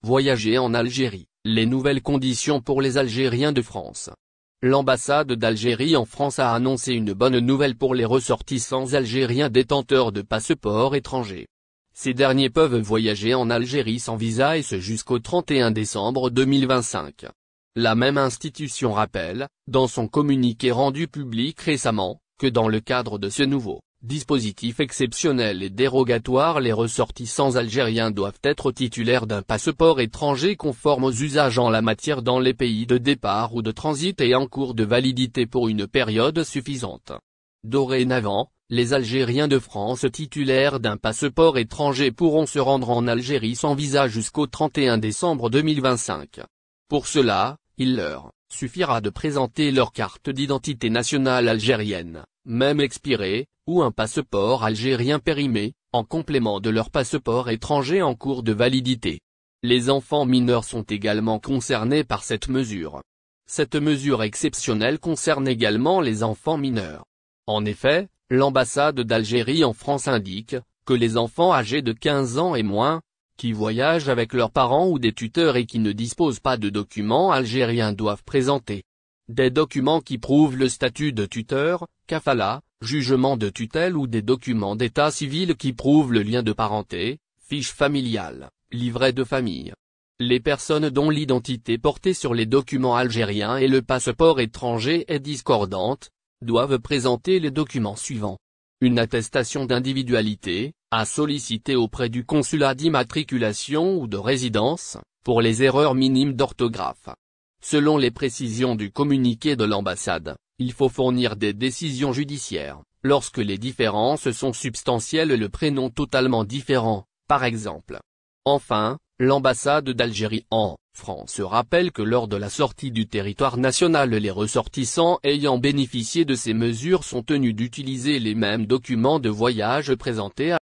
Voyager en Algérie, les nouvelles conditions pour les Algériens de France. L'ambassade d'Algérie en France a annoncé une bonne nouvelle pour les ressortissants algériens détenteurs de passeports étrangers. Ces derniers peuvent voyager en Algérie sans visa et ce jusqu'au 31 décembre 2025. La même institution rappelle, dans son communiqué rendu public récemment, que dans le cadre de ce nouveau dispositif exceptionnel et dérogatoire, les ressortissants algériens doivent être titulaires d'un passeport étranger conforme aux usages en la matière dans les pays de départ ou de transit et en cours de validité pour une période suffisante. Dorénavant, les Algériens de France titulaires d'un passeport étranger pourront se rendre en Algérie sans visa jusqu'au 31 décembre 2025. Pour cela, il leur suffira de présenter leur carte d'identité nationale algérienne, même expirée, ou un passeport algérien périmé, en complément de leur passeport étranger en cours de validité. Les enfants mineurs sont également concernés par cette mesure. Cette mesure exceptionnelle concerne également les enfants mineurs. En effet, l'ambassade d'Algérie en France indique que les enfants âgés de 15 ans et moins, qui voyagent avec leurs parents ou des tuteurs et qui ne disposent pas de documents algériens doivent présenter des documents qui prouvent le statut de tuteur, kafala, jugement de tutelle ou des documents d'état civil qui prouvent le lien de parenté, fiche familiale, livret de famille. Les personnes dont l'identité portée sur les documents algériens et le passeport étranger est discordante, doivent présenter les documents suivants. Une attestation d'individualité, à solliciter auprès du consulat d'immatriculation ou de résidence, pour les erreurs minimes d'orthographe. Selon les précisions du communiqué de l'ambassade, il faut fournir des décisions judiciaires, lorsque les différences sont substantielles et le prénom totalement différent, par exemple. Enfin, l'ambassade d'Algérie en France rappelle que lors de la sortie du territoire national les ressortissants ayant bénéficié de ces mesures sont tenus d'utiliser les mêmes documents de voyage présentés à